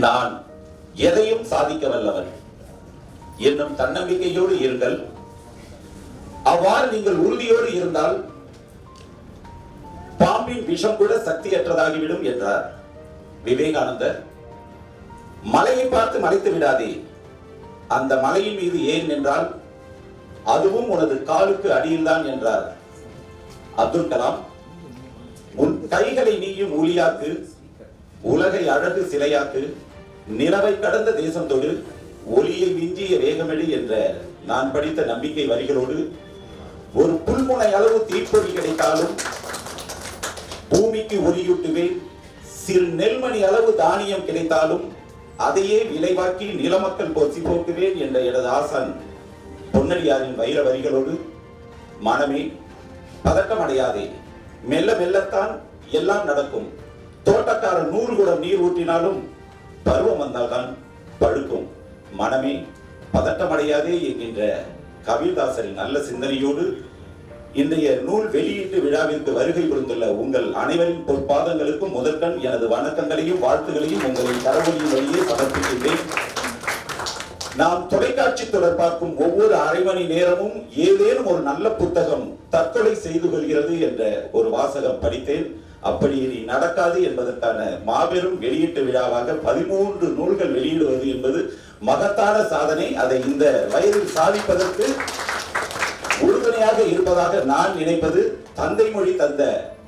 நான் எதையும் சாதிக்க வல்லவன் என்னும் தன்னம்பிக்கையோடு இருங்கள். அவ்வாறு நீங்கள் உறுதியோடு இருந்தால் பாம்பின் விஷம் கூட சக்தியற்றதாகிவிடும் என்றார் விவேகானந்தர். மலையை பார்த்து மறைத்து விடாதே, அந்த மலையின் மீது ஏன் நின்றால் அதுவும் உனது காலுக்கு அடியில்தான் என்றார் அப்துல் கலாம். உன் கைகளை நீயும் ஒளியாக்கு, உலகை அழகு சிலையாக்கு, நிலவை கடந்த தேசம் தொடு, ஒளியை விஞ்சிய வேகமெடு என்ற நான் படித்த நம்பிக்கை வரிகளோடு ஒரு புல்முனை அளவு தீப்பொறி கிடைத்தாலும் பூமிக்கு ஒளியூட்டுவேன், சிறு நெல்மணி அளவு தானியம் கிடைத்தாலும் அதையே விளைவாக்கி நிலமக்கள் போசி போக்குவேன் என்ற எனது ஆசான் பொன்னடியாரின் வைர வரிகளோடு, மனமே பதட்டம் அடையாதே, மெல்ல மெல்லத்தான் எல்லாம் நடக்கும். தோட்டக்காரன் 100 குடம் நீர் ஊற்றினாலும் பருவம் வந்தால்தான் பழுக்கும். மனமே பதட்டமடையாதே என்கின்ற கபீர்தாசரின் நல்ல சிந்தனையோடு இன்றைய நூல் வெளியீட்டு விழாவிற்கு வருகை புரிந்துள்ள உங்கள் அனைவரின் பொற்பாதங்களுக்கும் முதற்கண் எனது வணக்கங்களையும் வாழ்த்துகளையும் உங்களின் கரவொலியின் வழியே சமர்ப்பிக்கின்றேன். நாம் தொலைக்காட்சி தொடர் பார்க்கும் ஒவ்வொரு அரை மணி நேரமும் ஏதேனும் ஒரு நல்ல புத்தகம் தற்கொலை செய்து கொள்கிறது என்ற ஒரு வாசகம் படித்தேன். அப்படி இனி நடக்காது என்பதற்கான மாபெரும் வெளியீட்டு விழாவாக 13 நூல்கள் வெளியிடுவது என்பது மகத்தான சாதனை. அதை இந்த வயதில் சாதிப்பதற்கு உறுதுணையாக இருப்பதாக நான் நினைப்பது தந்தை மொழி தந்த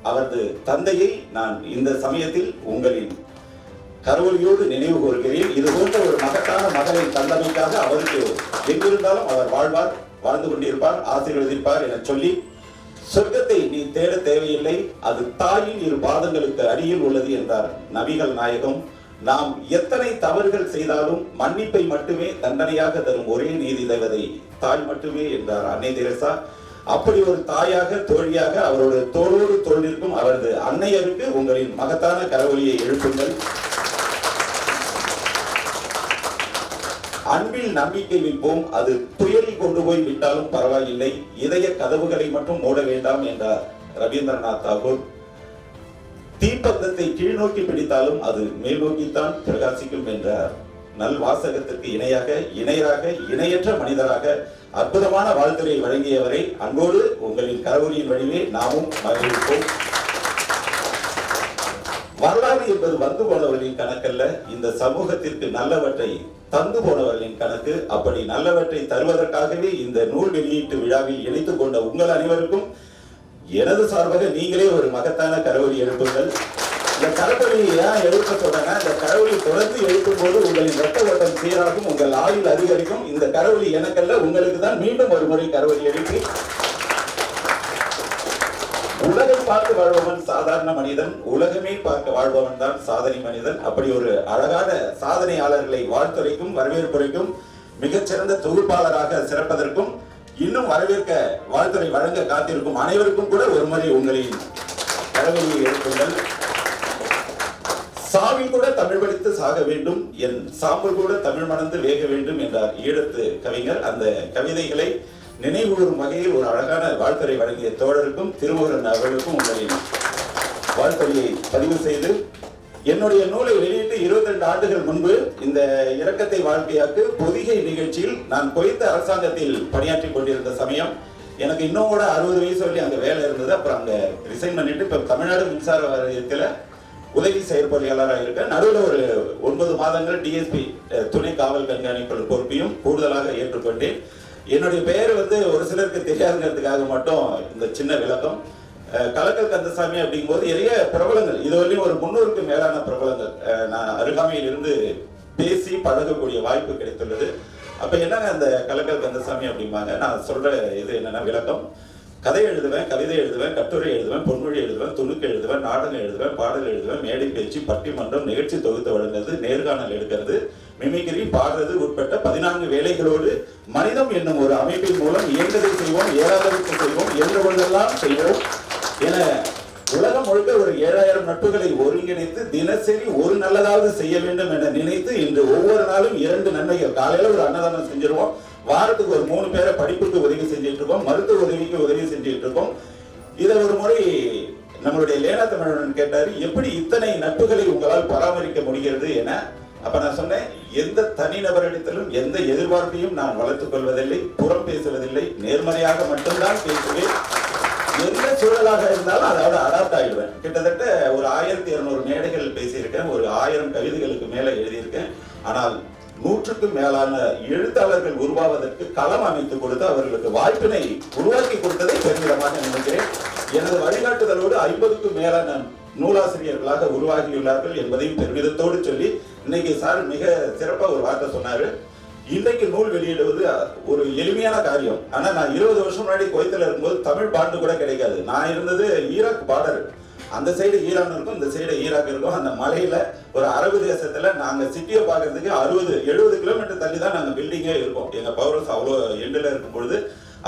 அவரது தந்தையை நான் இந்த சமயத்தில் உங்களின் கரவொலியோடு நினைவு கூறுகிறேன். இது போன்ற ஒரு மகத்தான மகனை தந்தமைக்காக அவருக்கு எங்கிருந்தாலும் அவர் வாழ்வார், வாழ்ந்து கொண்டிருப்பார், ஆசீர்வதிப்பார் என சொல்லி, சொர்க்கத்தை நீ தேட தேவையில்லை, அது தாயின் 2 பாதங்களுக்கு அடியில் உள்ளது என்றார் நபிகள் நாயகம். நாம் எத்தனை தவறுகள் செய்தாலும் மன்னிப்பை மட்டுமே தண்டனையாக தரும் ஒரே நீதி தேவதை தாய் மட்டுமே என்றார் அன்னை தெரசா. அப்படி ஒரு தாயாக, தோழியாக அவரோட தோளோடு தோள் நிற்கும் அவரது அன்னையருக்கு உங்களின் மகத்தான கரவொலியை எழுப்புங்கள். அன்பில் நம்பிக்கை வைப்போம், அது துயரில் கொண்டு போய் விட்டாலும் பரவாயில்லை, இதய கதவுகளை மட்டும் மூட வேண்டாம் என்றார் ரவீந்திரநாத் தாகூர். தீப்பந்தத்தை கீழ்நோக்கி பிடித்தாலும் அது மேல் நோக்கித்தான் பிரகாசிக்கும் என்றார் நல்வாசகத்திற்கு இணையராக இணையற்ற மனிதராக அற்புதமான வாழ்த்துரை வழங்கியவரை அன்போடு உங்களின் கரவொலியின் வழியே நாமும் மகிழ்வோம். வரலாறு என்பது வந்து போனவர்களின் கணக்கல்ல, இந்த சமூகத்திற்கு நல்லவற்றை தந்து போனவர்களின் கணக்கு. அப்படி நல்லவற்றை தருவதற்காகவே இந்த நூல் வெளியீட்டு விழாவில் இணைத்துக் கொண்ட உங்கள் அனைவருக்கும் எனது சார்பாக நீங்களே ஒரு மகத்தான கரவொலி எழுப்புங்கள். இந்த கரவொலியை ஏன் எழுப்ப சொன்னா, இந்த கரவொலி தொடர்ந்து எழுப்பும் போது உங்களின் ரத்த ஓட்டம் சீராகும், உங்கள் ஆயுள் அதிகரிக்கும். இந்த கரவொலி எனக்கல்ல, உங்களுக்கு தான். மீண்டும் ஒரு முறை கரவொலி எழுப்பி, உலகை பார்த்து வாழ்பவன் சாதாரண மனிதன், உலகமே பார்க்க வாழ்பவன் தான் சாதனை மனிதன். அப்படி ஒரு அழகான சாதனையாளர்களை வாழ்த்துரைக்கும் வரவேற்புரைக்கும் மிகச்சிறந்த தொகுப்பாளராக சிறப்பதற்கும் இன்னும் வரவேற்க வாழ்த்துறை வழங்க காத்திருக்கும் அனைவருக்கும் கூட ஒரு முறை உங்களின் கரவொலியை எழுப்புங்கள். சாவில் கூட தமிழ் படித்து சாக வேண்டும், என் சாம்பல் கூட தமிழ் மணந்து வேக வேண்டும் என்றார் ஈழத்து கவிஞர். அந்த கவிதைகளை நினைவுகூறும் வகையில் ஒரு அழகான வாழ்த்துறை வழங்கிய தோழருக்கும் திருமுருகன் அவர்களுக்கும் உங்களின் வாழ்த்துறையை பதிவு செய்து, என்னுடைய நூலை வெளியிட்டு 22 ஆண்டுகள் முன்பு இந்த இரக்கத்தை வாழ்க்கையாக்கு பொதிகை நிகழ்ச்சியில் நான் குவைத்த அரசாங்கத்தில் பணியாற்றிக் கொண்டிருந்த சமயம் எனக்கு இன்னும் கூட 60 வயசு வரை அங்க வேலை இருந்தது. அப்புறம் அங்க ரிசைன் பண்ணிட்டு இப்ப தமிழ்நாடு மின்சார வாரியத்தில் உதவி செயற்பொறியாளராக இருக்க, நடுவில் ஒரு 9 மாதங்கள் டிஎஸ்பி துணை காவல் கண்காணிப்பாளர் பொறுப்பையும் கூடுதலாக ஏற்றுக்கொண்டேன். என்னுடைய பெயர் ஒரு சிலருக்கு தெரியாதுங்கிறதுக்காக மட்டும் இந்த சின்ன விளக்கம். கலக்கல் கந்தசாமி அப்படிங்கும் போது நிறைய பிரபலங்கள், இதுவரையும் ஒரு 300க்கு மேலான பிரபலங்கள் நான் அருகாமையில் இருந்து பேசி பழகக்கூடிய வாய்ப்பு கிடைத்துள்ளது. அப்ப என்னங்க அந்த கலக்கல் கந்தசாமி அப்படிம்பாங்க. நான் சொல்ற இது என்னன்னா விளக்கம். கதை எழுதுவேன், கவிதை எழுதுவேன், கட்டுரை எழுதுவேன், பொன்மொழி எழுதுவேன், துணுக்கு எழுதுவேன், நாடகம் எழுதுவேன், பாடல் எழுதுவேன், மேடை பேச்சு, பட்டிமன்றம், நிகழ்ச்சி தொகுத்து வழங்குறது, நேர்காணல் எடுக்கிறது, மிமிகிரி, பாடுறது உட்பட்ட 14 வேலைகளோடு மனிதம் என்னும் ஒரு அமைப்பின் மூலம் இயன்றதை செய்வோம், ஏறாதவற்றை செய்வோம், இயன்றவர்களெல்லாம் செய்வோம் என உலகம் முழுக்க ஒரு 7000 நட்புகளை ஒருங்கிணைத்து தினசரி ஒரு நல்லதாவது செய்ய வேண்டும் என நினைத்து இன்று ஒவ்வொரு நாளும் 2 நன்மைகள். காலையில ஒரு அன்னதானம் செஞ்சிருவோம், வாரத்துக்கு ஒரு 3 பேரை படிப்புக்கு உதவி செஞ்சுட்டு இருக்கோம், மருத்துவ உதவிக்கு உதவி செஞ்சுட்டு இருக்கோம். இதை ஒரு முறை நம்மளுடைய லேனா தமிழன் கேட்டாரு, எப்படி இத்தனை நட்புகளை உங்களால் பராமரிக்க முடிகிறது என. அப்ப நான் சொன்னேன், எந்த தனிநபரிடத்திலும் எந்த எதிர்பார்ப்பையும் நான் வளர்த்துக் கொள்வதில்லை, புறம் பேசுவதில்லை, நேர்மறையாக மட்டும்தான் பேசுவேன். எந்த சூழலாக இருந்தாலும் அதோட அடாப்ட் ஆகிடுவேன். கிட்டத்தட்ட ஒரு 1200 மேடைகள் பேசியிருக்கேன், ஒரு 1000 கவிதைகளுக்கு மேல எழுதியிருக்கேன். ஆனால் 100க்கும் மேலான எழுத்தாளர்கள் உருவாவதற்கு களம் அமைத்து கொடுத்து அவர்களுக்கு வாய்ப்பினை உருவாக்கி கொடுத்ததை பெருமிதமாக நினைக்கிறேன். எனது வழிகாட்டுதலோடு 50க்கும் மேலான நூலாசிரியர்களாக உருவாகியுள்ளார்கள் என்பதையும் பெருமிதத்தோடு சொல்லி, இன்னைக்கு சார் மிக சிறப்பா ஒரு வார்த்தை சொன்னாரு. இன்றைக்கு நூல் வெளியிடுவது ஒரு எளிமையான காரியம். ஆனா நான் 20 வருஷம் முன்னாடி குவைத்தில் இருக்கும்போது தமிழ் பாண்டு கூட கிடைக்காது. நான் இருந்தது ஈராக் பார்டர், அந்த சைடு ஈரான் இருக்கும், இந்த சைடு ஈராக் இருக்கும். அந்த மலையில ஒரு அரபு தேசத்துல நாங்க சிட்டியை பார்க்கறதுக்கு 60-70 கிலோமீட்டர் தள்ளி தான் நாங்க பில்டிங்கே இருக்கோம். எங்க பவர்ஸ் அவ்வளோ எண்டில் இருக்கும் பொழுது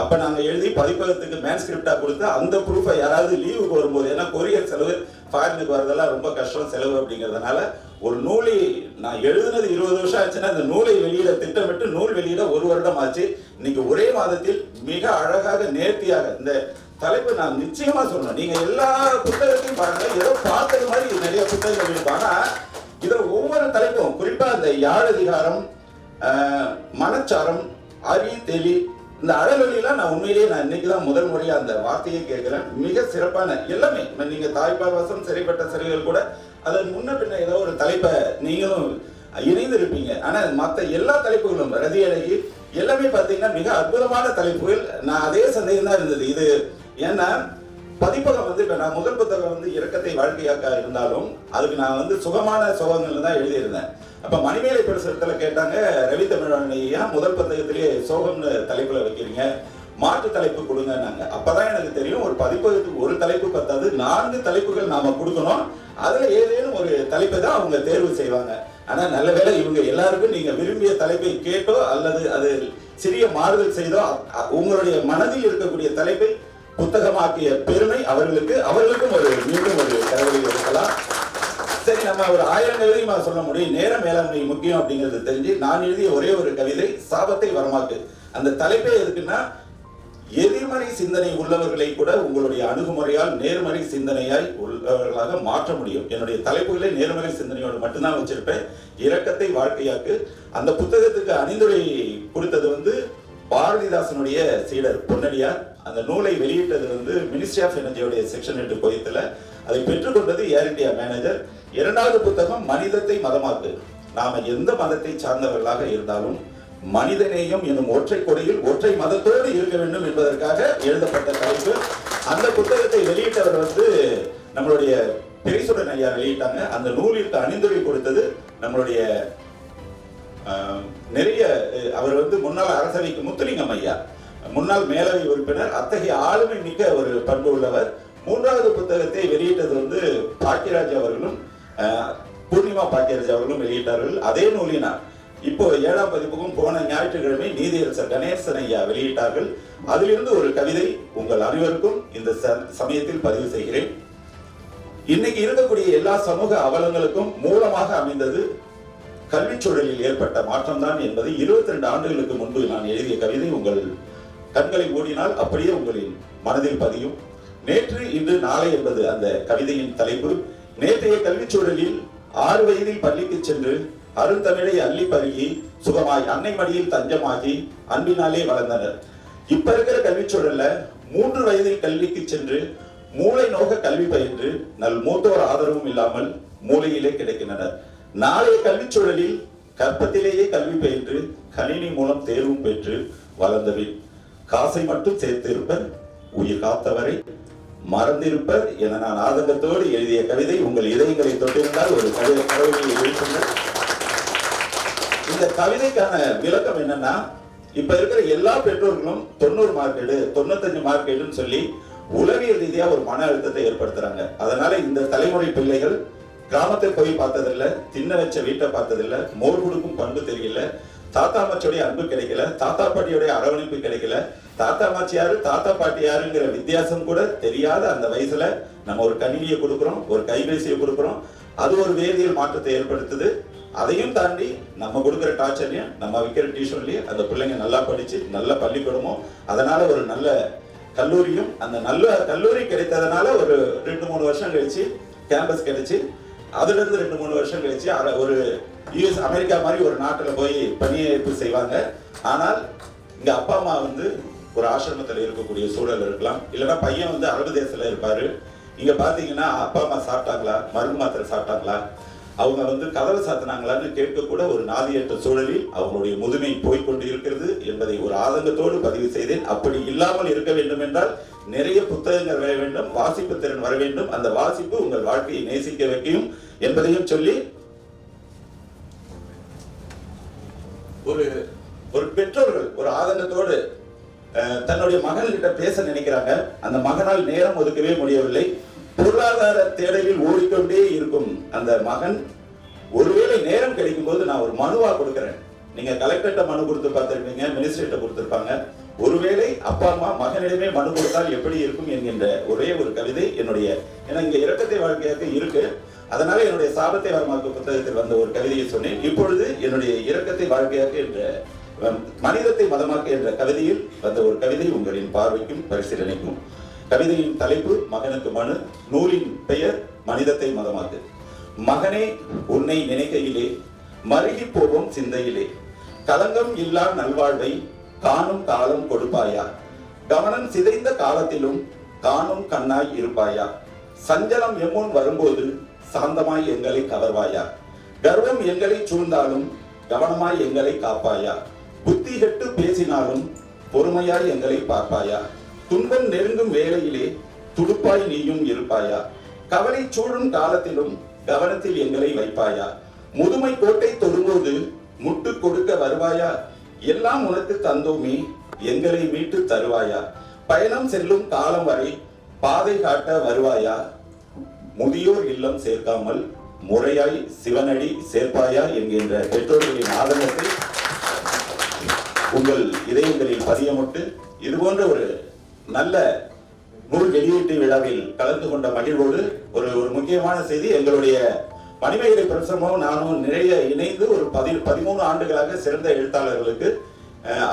அப்ப நாங்க எழுதி பதிப்பகத்துக்கு மேன்ஸ்கிரிப்டா கொடுத்து அந்த ப்ரூஃபை யாராவது லீவுக்கு வரும்போது, ஏன்னா கொரியர் செலவு ஃபாரினுக்கு வரதெல்லாம் ரொம்ப கஷ்டம் செலவு அப்படிங்கிறதுனால, ஒரு நூலை நான் எழுதுனது 20 வருஷம் ஆச்சுன்னா இந்த நூலை வெளியிட திட்டமிட்டு நூல் வெளியிட 1 வருடம் ஆச்சு. இன்னைக்கு ஒரே மாதத்தில் மிக அழகாக நேர்த்தியாக இந்த தலைப்பு நான் நிச்சயமா சொல்லணும். நீங்க எல்லா புத்தகத்தையும் பாருங்க, ஏதோ பார்த்தது மாதிரி நிறைய புத்தகங்கள் இருப்பாங்க. இதுல ஒவ்வொரு தலைப்பும், குறிப்பா இந்த யாழதிகாரம், மனச்சாரம், அரி தெளி, இந்த அழலொலிலாம் நான் உண்மையிலேயே நான் இன்னைக்குதான் முதல் முறையா அந்த வார்த்தையை கேட்கிறேன். மிக சிறப்பான எல்லாமே. நீங்க தாய்ப்பால் வசம், சிறைப்பட்ட சிறைகள் கூட அதன் முன்ன பின்ன ஏதோ ஒரு தலைப்பை நீங்களும் இணைந்து இருப்பீங்க. ஆனா மற்ற எல்லா தலைப்புகளும், ரதி அழகி எல்லாமே பார்த்தீங்கன்னா மிக அற்புதமான தலைப்புகள். நான் அதே சந்தேகம் தான் இருந்தது. இது ஏன்னா பதிப்பகம் வந்து இப்ப நான் முதல் புத்தகம் வந்து இரக்கத்தை வாழ்க்கையாக்க இருந்தாலும் அதுக்கு நான் சுகமான சோகங்கள் தான் எழுதியிருந்தேன். அப்ப மணிமேலை பிரசுரத்துல கேட்டாங்க, ரவி தமிழனையா முதல் புத்தகத்திலேயே சோகம்னு தலைப்புல வைக்கிறீங்க, மாற்று தலைப்பு கொடுங்கன்னாங்க. அப்பதான் எனக்கு தெரியும், ஒரு பதிப்பகத்துக்கு ஒரு தலைப்பு பத்தாது, 4 தலைப்புகள் நாம கொடுக்கணும். அதுல ஏதேனும் ஒரு தலைப்பை தான் அவங்க தேர்வு செய்வாங்க. ஆனா நல்ல வேளை இவங்க எல்லாருக்கும் நீங்க விரும்பிய தலைப்பை கேட்டோ அல்லது அது சிறிய மாறுதல் செய்தோ உங்களுடைய மனதில் இருக்கக்கூடிய தலைப்பை புத்தகமாக்கிய பெருமை அவர்களுக்கும் ஒரு மீண்டும் ஒரு தகவலை எடுக்கலாம். சரி, நம்ம ஒரு 1000 கவிதை சொல்ல முடியும். நேர மேலாண்மை முக்கியம் அப்படிங்கிறது தெரிஞ்சு நான் எழுதிய ஒரே ஒரு கவிதை சாபத்தை வரமாக்கு. அந்த தலைப்பே எதுக்குன்னா, எதிர்மறை சிந்தனை உள்ளவர்களை கூட உங்களுடைய அணுகுமுறையால் நேர்மறை சிந்தனையாய் உள்ளவர்களாக மாற்ற முடியும். என்னுடைய தலைப்புகளே நேர்மறை சிந்தனையோடு மட்டும்தான் வச்சிருப்பேன். இரக்கத்தை வாழ்க்கையாக்கு. அந்த புத்தகத்துக்கு அணிந்துரை கொடுத்தது பாரதிதாசனுடைய சீடர் பொன்னடியார். அந்த நூலை வெளியிட்டது மினிஸ்ட்ரி ஆஃப் எனர்ஜியோடைய செக்ஷன் 8 கோயத்தில். அதை பெற்றுக்கொண்டது ஏர் இந்தியா மேனேஜர். 2வது புத்தகம் மனிதத்தை மதமாக்கு. நாம எந்த மதத்தை சார்ந்தவர்களாக இருந்தாலும் மனிதநேயம் என்னும் ஒற்றை கொடையில் ஒற்றை மதத்தோடு இருக்க வேண்டும் என்பதற்காக எழுதப்பட்ட தலைப்பு. அந்த புத்தகத்தை வெளியிட்டவர் நம்மளுடைய பெரிசுடன் ஐயா வெளியிட்டாங்க. அந்த நூலிற்கு அணிந்துரை கொடுத்தது நம்மளுடைய நிறைய அவர் முன்னாள் அரசவைக்கு முத்துலிங்கம் ஐயா, முன்னாள் மேலவை உறுப்பினர். அத்தகைய ஆளுமை மிக்க ஒரு பண்பு உள்ளவர். 3வது புத்தகத்தை வெளியிட்டது பாக்கியராஜ் அவர்களும் பூர்ணிமா பாக்கியராஜ் அவர்களும் வெளியிட்டார்கள். அதே நூலினார் இப்போ 7ஆம் பதிப்புக்கும் போன ஞாயிற்றுக்கிழமை நீதியரசர் கணேசன் ஐயா வெளியிட்டார்கள். அதிலிருந்து ஒரு கவிதை உங்கள் அனைவருக்கும் இந்த சமயத்தில் பதிவு செய்கிறேன். இன்னைக்கு இருக்கக்கூடிய எல்லா சமூக அவலங்களுக்கும் மூலமாக அமைந்தது கல்வி சூழலில் ஏற்பட்ட மாற்றம் தான் என்பதை 22 ஆண்டுகளுக்கு முன்பு நான் எழுதிய கவிதை உங்கள் கண்களை மூடினால் அப்படியே உங்களின் மனதில் பதியும். நேற்று இன்று நாளை என்பது அந்த கவிதையின் தலைப்பு. நேற்றைய கல்வி சூழலில் 6 வயதில் பள்ளிக்கு சென்று அருந்தமிழை அள்ளி பருகி சுகமாய் அன்னை மடியில் தஞ்சமாகி அன்பினாலே வளர்ந்தனர். இப்ப இருக்கிற கல்வி சூழல்ல 3 வயதில் கல்விக்கு சென்று மூளை நோக கல்வி பயின்று நல் மூத்தோர் ஆதரவும் இல்லாமல் மூளையிலே கிடைக்கின்றனர். நாளைய கல்வி சூழலில் கற்பத்திலேயே கல்வி பயின்று கணினி மூலம் தேர்வும் பெற்று வளர்ந்தவின் காசை மட்டும் சேர்த்து இருப்பர், உயிர் காத்தவரை மறந்திருப்பர் என நான் ஆதங்கத்தோடு எழுதிய கவிதை உங்கள் இதயங்களை தொட்டிருந்தால் ஒரு கவிதையை எழுப்புங்கள். இந்த கவிதைக்கான விளக்கம் என்னன்னா, இப்ப இருக்கிற எல்லா பெற்றோர்களும் 90 மார்க்கெடு 95 மார்க்கெடுன்னு சொல்லி உளவியல் ரீதியா ஒரு மன அழுத்தத்தை ஏற்படுத்துறாங்க. அதனால இந்த தலைமுறை பிள்ளைகள் கிராமத்தை போய் பார்த்ததில்ல, தின்ன வச்ச வீட்டை பார்த்ததில்ல, மோர் கொடுக்கும் பண்பு தெரியல, தாத்தா மாச்சியோடைய அன்பு கிடைக்கல, தாத்தா பாட்டியோடைய அரவணைப்பு கிடைக்கல, தாத்தா மாச்சி யாரு தாத்தா பாட்டி யாருங்கிற வித்தியாசம் கூட தெரியாத அந்த வயசுல நம்ம ஒரு கணினியை கொடுக்குறோம், ஒரு கைபேசியை கொடுக்குறோம். அது ஒரு வேதியியல் மாற்றத்தை ஏற்படுத்துது. அதையும் தாண்டி நம்ம கொடுக்குற டார்ச்சரையும் நம்ம வைக்கிற டியூஷன்லயும் அந்த பிள்ளைங்க நல்லா படிச்சு நல்ல பள்ளிக்கூடமும் அதனால ஒரு நல்ல கல்லூரியும், அந்த நல்ல கல்லூரி கிடைத்ததுனால ஒரு 2-3 வருஷம் கழிச்சு கேம்பஸ் கிடைச்சு, அதுல இருந்து 2-3 வருஷம் கழிச்சு ஒரு யுஎஸ் அமெரிக்கா மாதிரி ஒரு நாட்டில் போய் பணியேற்பு செய்வாங்க. ஆனால் இங்க அப்பா அம்மா வந்து ஒரு ஆசிரமத்தில் இருக்கக்கூடிய சூழல் இருக்கலாம், இல்லைன்னா பையன் வந்து அரபு தேசத்துல இருப்பாரு. இங்க பாத்தீங்கன்னா அப்பா அம்மா சாப்பிட்டாங்களா, மருந்து மாத்திரை சாப்பிட்டாங்களா, அவங்க வந்து கதவை சாத்தினாங்களான்னு கேட்க கூட ஒரு நாதியற்ற சூழலில் அவங்களுடைய முதுமை போய்கொண்டு இருக்கிறது என்பதை ஒரு ஆதங்கத்தோடு பதிவு செய்தேன். அப்படி இல்லாமல் இருக்க வேண்டும் என்றால் நிறைய புத்தகங்கள் வர வேண்டும், வாசிப்பு திறன் வர வேண்டும். அந்த வாசிப்பு உங்கள் வாழ்க்கையை நேசிக்க வைக்கும் என்பதையும் சொல்லி, ஒரு பெற்றோர்கள் ஒரு ஆதங்கத்தோடு தன்னுடைய மகன்கிட்ட பேச நினைக்கிறாங்க. அந்த மகனால் நேரம் ஒதுக்கவே முடியவில்லை. பொருளாதார தேடலில் ஓடிக்கொண்டே இருக்கும் அந்த மகன் ஒருவேளை நேரம் கிடைக்கும் போது நான் ஒரு மனுவா கொடுக்கிறேன். நீங்க கலெக்டர்கிட்ட மனு கொடுத்து பார்த்திருப்பீங்க, மினிஸ்டர்கிட்ட கொடுத்திருப்பாங்க. ஒருவேளை அப்பா அம்மா மகனிடமே மனு கொடுத்தால் எப்படி இருக்கும் என்கின்ற ஒரே ஒரு கவிதை என்னுடைய, ஏன்னா இங்க இரக்கத்தை வாழ்க்கையாக இருக்கு, அதனால என்னுடைய சாபத்தை வரமாக்கு புத்தகத்தில் வந்த ஒரு கவிதையை சொன்னேன். இப்பொழுது என்னுடைய இரக்கத்தை வாழ்க்கையாக என்ற மனிதத்தை மதமாக்க என்ற கவிதையில் வந்த ஒரு கவிதை உங்களின் பார்வைக்கும் பரிசீலனைக்கும். கவிதையின் தலைப்பு மகனுக்கு மனு, நூலின் பெயர் மனிதத்தை மதமாக்கு. மகனே, உன்னை நினைக்கையிலே மருகி போகும் சிந்தையிலே கலங்கம் இல்லா நல்வாழ்வை காணும் காலம் கொடுப்பாயா, கவனம் சிதைந்த காலத்திலும் காணும் கண்ணாய் இருப்பாயா, சஞ்சலம் எம்முன் வரும்போது சாந்தமாய் எங்களை கவர்வாயா, கர்வம் எங்களை சூழ்ந்தாலும் கவனமாய் எங்களை காப்பாயா, புத்தி கெட்டு பேசினாலும் பொறுமையாய் எங்களை பார்ப்பாயா, துன்பம் நெருங்கும் வேளையிலே துடுப்பாய் நீயும் இருப்பாயா, கவலை சூழும் காலத்திலும் கவனத்தில் எங்களை வைப்பாயா, முதுமை கோட்டை தொடும்போது முட்டு கொடுக்க வருவாயா, எல்லாம் உனக்கு தந்தோமே எங்களை மீட்டு தருவாயா, பயணம் செல்லும் காலம் வரை பாதை காட்ட வருவாயா, முதியோர் இல்லம் சேர்க்காமல் முறையாய் சிவனடி சேர்ப்பாயா என்கின்ற பெற்றோர்களின் ஆதங்கத்தை உங்கள் இதயங்களில் பதியமிட்டு இது போன்ற ஒரு நல்ல நூல் வெளியீட்டு விழாவில் கலந்து கொண்ட மகிழ்வோடு ஒரு முக்கியமான செய்தி, எங்களுடைய மணிமேகலை பிரசமும் நானும் நிறைய இணைந்து ஒரு 13 ஆண்டுகளாக சிறந்த எழுத்தாளர்களுக்கு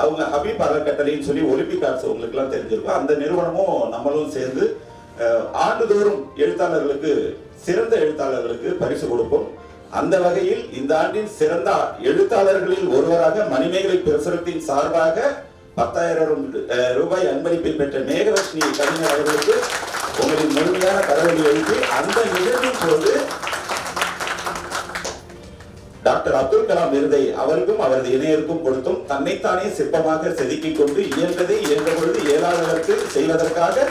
அவங்க ஹபீப் அறக்கட்டளைன்னு சொல்லி ஒலிம்பிக் ஆர்ட்ஸ் உங்களுக்கு எல்லாம் தெரிஞ்சிருக்கும், அந்த நிறுவனமும் நம்மளும் சேர்ந்து ஆண்டுதோறும் எழுத்தாளர்களுக்கு சிறந்த எழுத்தாளர்களுக்கு பரிசு கொடுப்போம். அந்த வகையில் இந்த ஆண்டின் சிறந்த எழுத்தாளர்களில் ஒருவராக மணிமேகலை பிரசுரத்தின் சார்பாக 10,000 ரூபாய் அன்பளிப்பை பெற்ற மேகலட்சுமி கவிஞர் அவர்களுக்கு உங்களின் முழுமையான கரவொலி எழுதி அந்த நிகழ்வின் போது டாக்டர் அப்துல் கலாம் விருதை அவருக்கும் அவரது இணையருக்கும் கொடுத்தும் தன்னைத்தானே சிற்பமாக செதுக்கிக் கொண்டு இயன்றதை இயன்ற பொழுது இயலாதவருக்கு செய்வதற்காக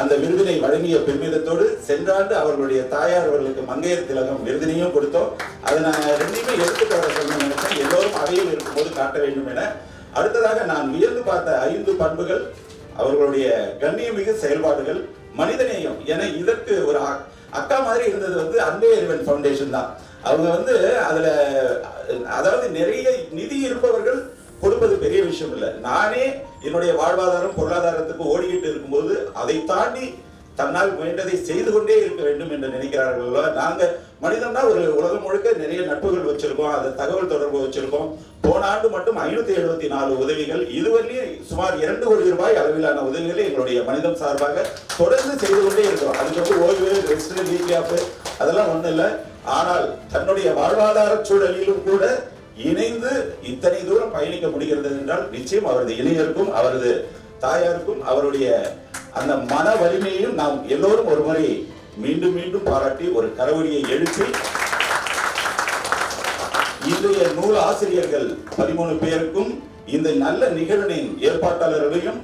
அந்த விருதினை வழங்கிய பெருமிதத்தோடு சென்ற ஆண்டு அவர்களுடைய தாயார் அவர்களுக்கு மங்கையர் திலகம் விருதினையும் கொடுத்தோம். அதை நான் ரெண்டுமே எடுத்துக்காட்ட சொல்ல நினைச்சேன், எல்லோரும் அவையில் இருக்கும்போது காட்ட வேண்டும் என. அடுத்ததாக நான் வியந்து பார்த்த 5 பண்புகள் அவர்களுடைய கண்ணியமிகு செயல்பாடுகள், மனிதநேயம் என இதற்கு ஒரு அக்கா மாதிரி இருந்தது வந்து அன்பே அறிவன் ஃபவுண்டேஷன் தான். அவங்க வந்து அதுல அதாவது நிறைய நிதி இருப்பவர்கள் கொடுப்பது பெரிய விஷயம் இல்லை. நானே என்னுடைய வாழ்வாதாரம் பொருளாதாரத்துக்கு ஓடிக்கிட்டு இருக்கும்போது அதை தாண்டி தன்னால் முயன்றதை செய்து கொண்டே இருக்க வேண்டும் என்று நினைக்கிறார்களோ. நாங்க மனிதன்னா ஒரு உலகம் முழுக்க நிறைய நட்புகள் வச்சிருக்கோம், அது தகவல் தொடர்பு வச்சிருக்கோம். போன ஆண்டு மட்டும் 574 உதவிகள், இதுவரையும் சுமார் 2 கோடி ரூபாய் அளவிலான உதவிகளை எங்களுடைய மனிதம் சார்பாக தொடர்ந்து செய்து கொண்டே இருக்கிறோம். அதுக்கு வந்து ஓய்வு, ரெஸ்ட், வீக் ஆஃப் அதெல்லாம் ஒண்ணும் இல்லை. ஆனால் தன்னுடைய வாழ்வாதார சூழலிலும் கூட இணைந்து இத்தனை தூரம் பயணிக்க முடிகிறது என்றால் நிச்சயம் அவரது இளைஞருக்கும் அவரது தாயாருக்கும் அவருடைய அந்த மன வலிமையையும் நாம் எல்லோரும் ஒரு முறை மீண்டும் மீண்டும் பாராட்டி ஒரு கரவொலியை எழுப்பி இன்றைய நூல் ஆசிரியர்கள் 13 பேருக்கும் இந்த நல்ல நிகழ்வின் ஏற்பாட்டாளர்களையும்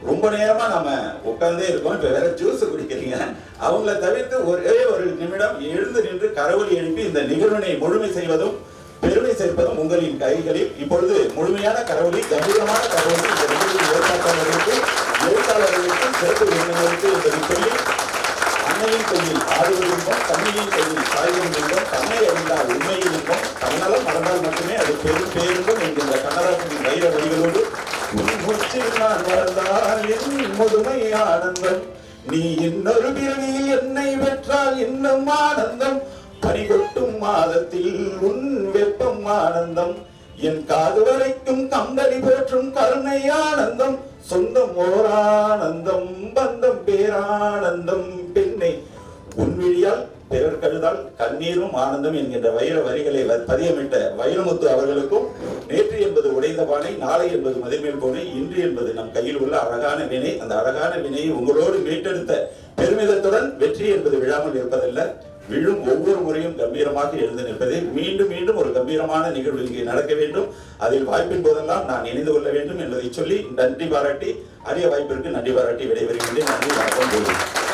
ரொம்ப நேரமா நாம உட்கார்ந்தே இருக்கோம். இப்ப வேற ஜூஸ் குடிக்கிறீங்க, அவங்கள தவிர்த்து ஒரே ஒரு நிமிடம் எழுந்து நின்று கரவொலி எழுப்பி இந்த நிகழ்வினை முழுமை செய்வதும் பெருமை சேர்ப்பதும் உங்களின் கைகளில். இப்பொழுது முழுமையான கரவொலி, கம்பீரமான கரவொலி இந்த நிகழ்வில் ஏற்பாட்டாளர்களுக்கு, எழுத்தாளர்களுக்கு, சிறப்பு விருந்தினருக்கு என்பதை சொல்லி, அன்னையின் கையில் ஆடுவதற்கும் தன்மையின் கையில் சாய்வதற்கும் தன்னை அறிந்தால் உண்மையில் இருக்கும் தன்னலம் மறந்தால் மட்டுமே அது பெரும் பேருந்தும் என்கின்ற கண்ணதாசனின் வைர வரிகளோடு முதுமை ஆனந்தம் நீ இன்னொரு பிறவியில் என்னை பெற்றால் இன்னும் ஆனந்தம் பனிகொட்டும் மாதத்தில் உன் வெப்பம் ஆனந்தம் என் காது வரைக்கும் கம்பளி போற்றும் கருணை ஆனந்தம் சொந்தம் ஓர் ஆனந்தம் பந்தம் பேரானந்தம் பெண்ணை உன்விழியால் பிறர் கழுதால் கண்ணீரும் ஆனந்தம் என்கின்ற வைர வரிகளை பதியமிட்ட வைரமுத்து அவர்களுக்கும் நேற்று என்பது உடைந்த பானை, நாளை என்பது மதிர்மேல் போனை, இன்று என்பது நம் கையில் உள்ள அழகான வினை, அந்த அழகான வினையை உங்களோடு மீட்டெடுத்த பெருமிதத்துடன் வெற்றி என்பது விழாமல் இருப்பதல்ல, விழும் ஒவ்வொரு முறையும் கம்பீரமாக எழுந்து நிற்பதே. மீண்டும் மீண்டும் ஒரு கம்பீரமான நிகழ்வு இங்கே நடக்க வேண்டும். அதில் வாய்ப்பின் போதெல்லாம் நான் இணைந்து கொள்ள வேண்டும் என்பதை சொல்லி நன்றி பாராட்டி, அரிய வாய்ப்பிற்கு நன்றி பாராட்டி விடைபெறுகின்றேன். நன்றி, வணக்கம்.